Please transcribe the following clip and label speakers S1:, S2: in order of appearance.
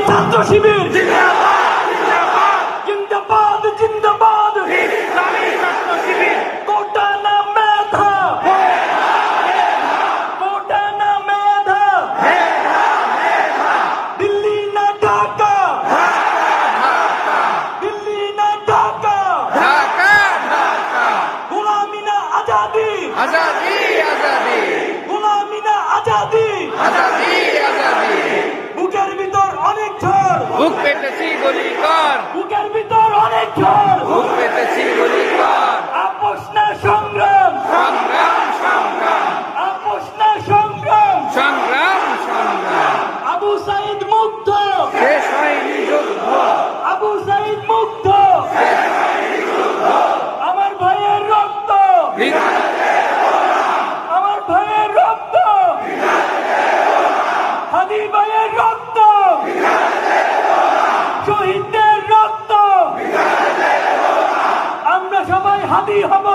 S1: ছাত্র শিবির জিন্দাবাদ জিন্দাবাদ, কোটা না মেধা, কোটা না মেধা, দিল্লি না ঢাকা, দিল্লি না ঢাকা, গোলামি না আজাদি, গোলামি না আজাদি, বুকের ভিতর অনেক ঝড়,
S2: বুক পেতেছি গলি কর,
S1: বুকের ভিতর অনেক ঝড়,
S2: বুক পেতেছি গলি কর,
S1: আপোষ না সংগ্রাম,
S2: সংগ্রাম সংগ্রাম,
S1: আপোষ না সংগ্রাম,
S2: সংগ্রাম সংগ্রাম,
S1: আবু সাইদ মুগ্ধ,
S2: শেষ হয়নি যুদ্ধ,
S1: আবু সাইদ মুগ্ধ, আমার ভাইয়ের রক্ত, আমার ভাইয়ের রক্ত, হাদি ভাইয়ের রক্ত, শহীদদের রক্ত, আমরা সবাই হাদি হব।